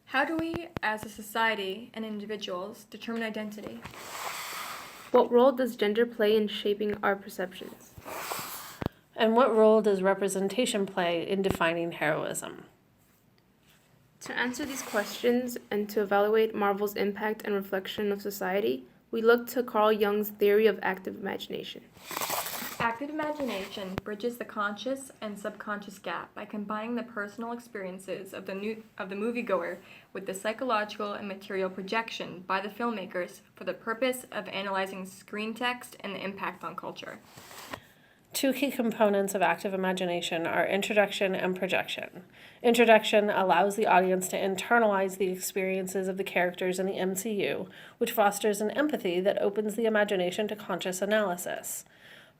How do we, as a society and individuals, determine identity? What role does gender play in shaping our perceptions? And what role does representation play in defining heroism? To answer these questions and to evaluate Marvel's impact and reflection of society, we look to Carl Jung's theory of active imagination. Active imagination bridges the conscious and subconscious gap by combining the personal experiences of the moviegoer with the psychological and material projection by the filmmakers for the purpose of analyzing screen text and the impact on culture. Two key components of active imagination are introduction and projection. Introduction allows the audience to internalize the experiences of the characters in the MCU, which fosters an empathy that opens the imagination to conscious analysis.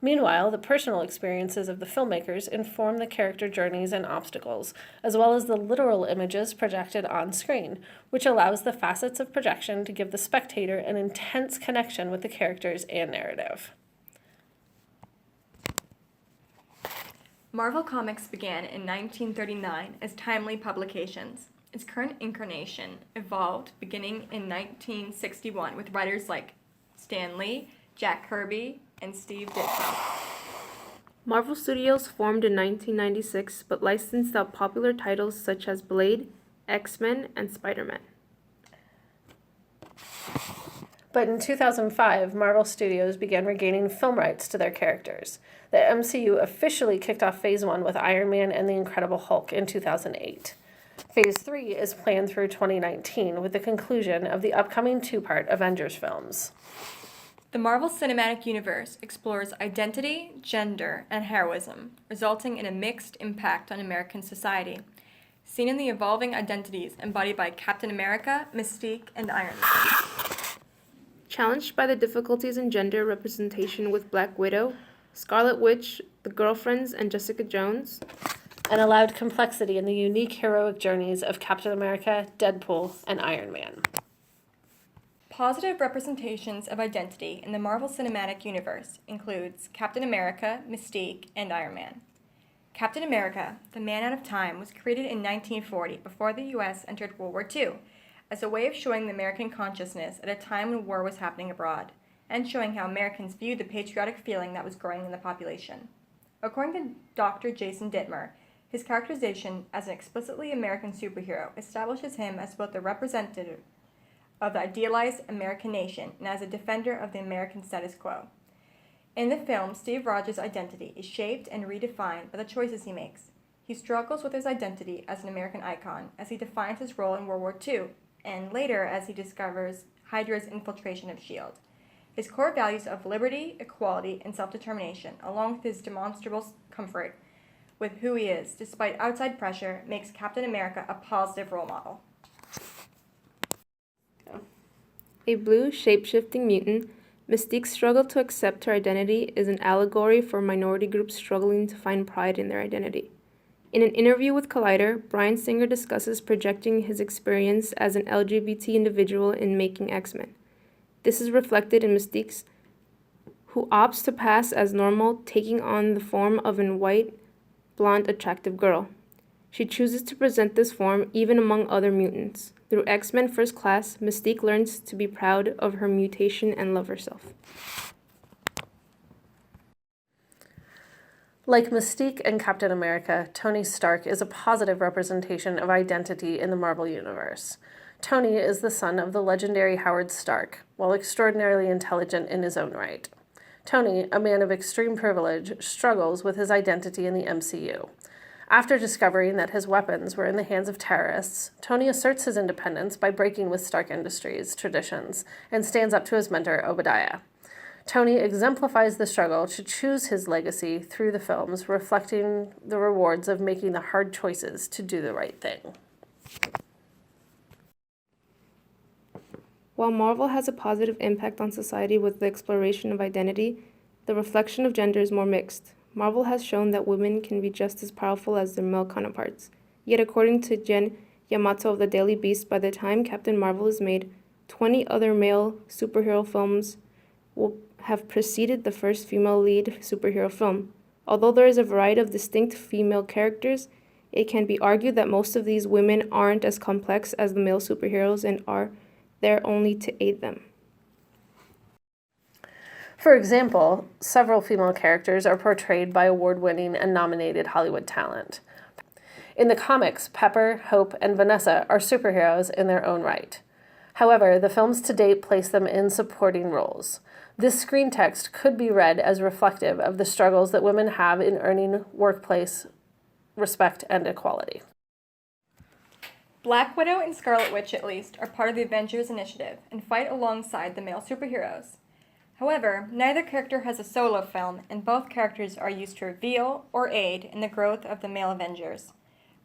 Meanwhile, the personal experiences of the filmmakers inform the character journeys and obstacles, as well as the literal images projected on screen, which allows the facets of projection to give the spectator an intense connection with the characters and narrative. Marvel Comics began in 1939 as timely publications. Its current incarnation evolved beginning in 1961 with writers like Stan Lee, Jack Kirby, and Steve Ditko. Marvel Studios formed in 1996 but licensed out popular titles such as Blade, X-Men, and Spider-Man. But in 2005, Marvel Studios began regaining film rights to their characters. The MCU officially kicked off Phase 1 with Iron Man and the Incredible Hulk in 2008. Phase 3 is planned through 2019 with the conclusion of the upcoming two-part Avengers films. The Marvel Cinematic Universe explores identity, gender, and heroism, resulting in a mixed impact on American society, seen in the evolving identities embodied by Captain America, Mystique, and Iron Man. Challenged by the difficulties in gender representation with Black Widow, Scarlet Witch, The Girlfriends, and Jessica Jones, and allowed complexity in the unique heroic journeys of Captain America, Deadpool, and Iron Man. Positive representations of identity in the Marvel Cinematic Universe includes Captain America, Mystique, and Iron Man. Captain America, the Man Out of Time, was created in 1940 before the U.S. entered World War II, as a way of showing the American consciousness at a time when war was happening abroad, and showing how Americans viewed the patriotic feeling that was growing in the population. According to Dr. Jason Dittmer, his characterization as an explicitly American superhero establishes him as both the representative of the idealized American nation and as a defender of the American status quo. In the film, Steve Rogers' identity is shaped and redefined by the choices he makes. He struggles with his identity as an American icon as he defines his role in World War II, and later as he discovers Hydra's infiltration of S.H.I.E.L.D. His core values of liberty, equality, and self-determination, along with his demonstrable comfort with who he is, despite outside pressure, makes Captain America a positive role model. a blue shape-shifting mutant, Mystique's struggle to accept her identity is an allegory for minority groups struggling to find pride in their identity. In an interview with Collider, Bryan Singer discusses projecting his experience as an LGBT individual in making X-Men. This is reflected in Mystique's, who opts to pass as normal, taking on the form of a white, blonde, attractive girl. She chooses to present this form even among other mutants. Through X-Men First Class, Mystique learns to be proud of her mutation and love herself. Like Mystique and Captain America, Tony Stark is a positive representation of identity in the Marvel Universe. Tony is the son of the legendary Howard Stark, while extraordinarily intelligent in his own right. Tony, a man of extreme privilege, struggles with his identity in the MCU. After discovering that his weapons were in the hands of terrorists, Tony asserts his independence by breaking with Stark Industries' traditions and stands up to his mentor, Obadiah. Tony exemplifies the struggle to choose his legacy through the films, reflecting the rewards of making the hard choices to do the right thing. While Marvel has a positive impact on society with the exploration of identity, the reflection of gender is more mixed. Marvel has shown that women can be just as powerful as their male counterparts. Yet according to Jen Yamato of the Daily Beast, by the time Captain Marvel is made, 20 other male superhero films will have preceded the first female lead superhero film. Although there is a variety of distinct female characters, It can be argued that most of these women aren't as complex as the male superheroes and are there only to aid them. For example, several female characters are portrayed by award-winning and nominated Hollywood talent. In the comics, Pepper, Hope, and Vanessa are superheroes in their own right. However, the films to date place them in supporting roles. This screen text could be read as reflective of the struggles that women have in earning workplace respect and equality. Black Widow and Scarlet Witch, at least, are part of the Avengers Initiative and fight alongside the male superheroes. However, neither character has a solo film, and both characters are used to reveal or aid in the growth of the male Avengers.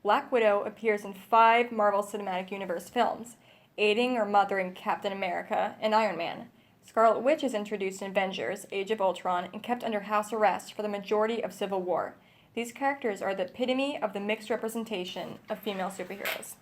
Black Widow appears in 5 Marvel Cinematic Universe films, aiding or mothering Captain America and Iron Man. Scarlet Witch is introduced in Avengers: Age of Ultron and kept under house arrest for the majority of Civil War. These characters are the epitome of the mixed representation of female superheroes.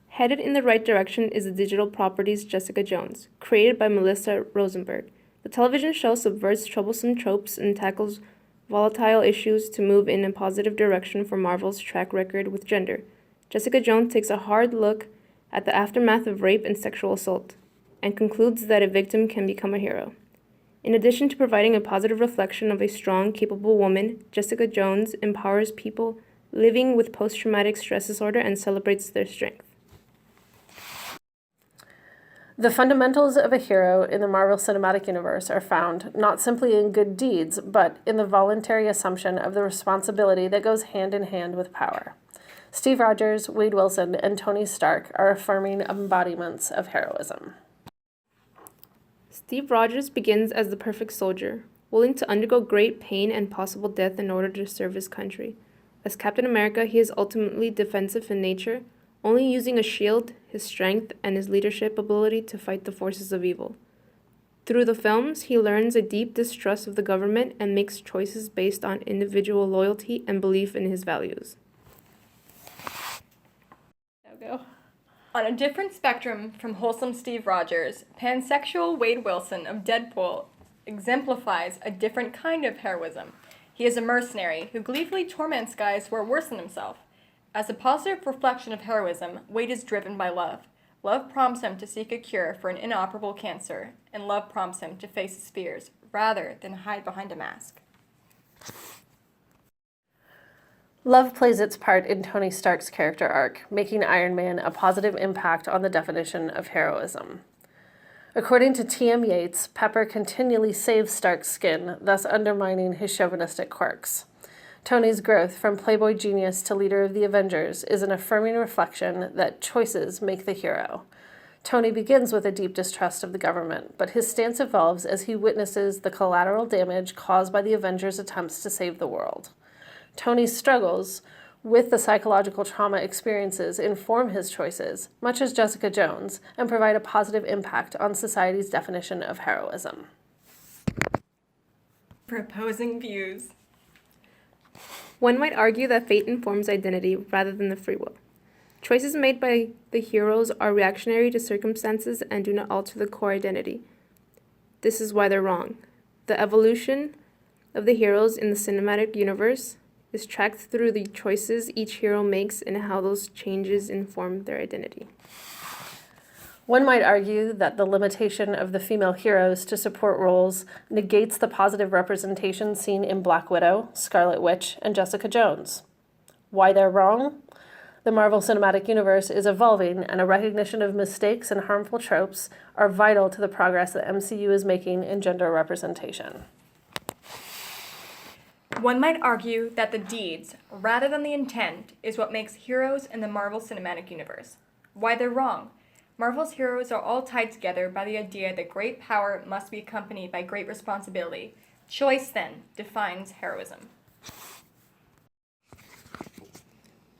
Headed in the right direction is the digital properties Jessica Jones, created by Melissa Rosenberg. The television show subverts troublesome tropes and tackles volatile issues to move in a positive direction for Marvel's track record with gender. Jessica Jones takes a hard look at the aftermath of rape and sexual assault, and concludes that a victim can become a hero. In addition to providing a positive reflection of a strong, capable woman, Jessica Jones empowers people living with post-traumatic stress disorder and celebrates their strength. The fundamentals of a hero in the Marvel Cinematic Universe are found not simply in good deeds, but in the voluntary assumption of the responsibility that goes hand in hand with power. Steve Rogers, Wade Wilson, and Tony Stark are affirming embodiments of heroism. Steve Rogers begins as the perfect soldier, willing to undergo great pain and possible death in order to serve his country. As Captain America, he is ultimately defensive in nature, only using a shield, his strength, and his leadership ability to fight the forces of evil. Through the films, he learns a deep distrust of the government and makes choices based on individual loyalty and belief in his values. Go. On a different spectrum from wholesome Steve Rogers, pansexual Wade Wilson of Deadpool exemplifies a different kind of heroism. He is a mercenary who gleefully torments guys who are worse than himself. As a positive reflection of heroism, Wade is driven by love. Love prompts him to seek a cure for an inoperable cancer, and love prompts him to face his fears rather than hide behind a mask. Love plays its part in Tony Stark's character arc, making Iron Man a positive impact on the definition of heroism. According to T.M. Yates, Pepper continually saves Stark's skin, thus undermining his chauvinistic quirks. Tony's growth from playboy genius to leader of the Avengers is an affirming reflection that choices make the hero. Tony begins with a deep distrust of the government, but his stance evolves as he witnesses the collateral damage caused by the Avengers' attempts to save the world. Tony's struggles with the psychological trauma experiences inform his choices, much as Jessica Jones, and provide a positive impact on society's definition of heroism. Proposing views. One might argue that fate informs identity rather than the free will. Choices made by the heroes are reactionary to circumstances and do not alter the core identity. This is why they're wrong. The evolution of the heroes in the cinematic universe is tracked through the choices each hero makes and how those changes inform their identity. One might argue that the limitation of the female heroes to support roles negates the positive representation seen in Black Widow, Scarlet Witch, and Jessica Jones. Why they're wrong? The Marvel Cinematic Universe is evolving, and a recognition of mistakes and harmful tropes are vital to the progress that MCU is making in gender representation. One might argue that the deeds, rather than the intent, is what makes heroes in the Marvel Cinematic Universe. Why they're wrong? Marvel's heroes are all tied together by the idea that great power must be accompanied by great responsibility. Choice, then, defines heroism.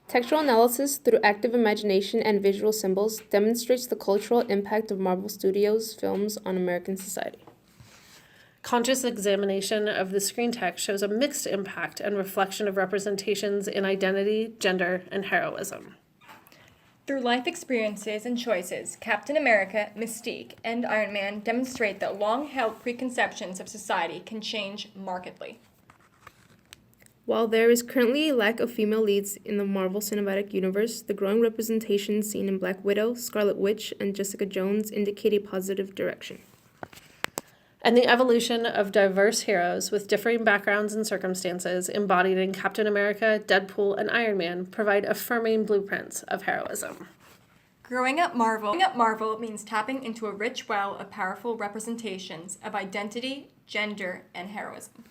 Textual analysis through active imagination and visual symbols demonstrates the cultural impact of Marvel Studios' films on American society. Conscious examination of the screen text shows a mixed impact and reflection of representations in identity, gender, and heroism. Through life experiences and choices, Captain America, Mystique, and Iron Man demonstrate that long-held preconceptions of society can change markedly. While there is currently a lack of female leads in the Marvel Cinematic Universe, the growing representations seen in Black Widow, Scarlet Witch, and Jessica Jones indicate a positive direction. And the evolution of diverse heroes with differing backgrounds and circumstances embodied in Captain America, Deadpool, and Iron Man provide affirming blueprints of heroism. Growing Up Marvel means tapping into a rich well of powerful representations of identity, gender, and heroism.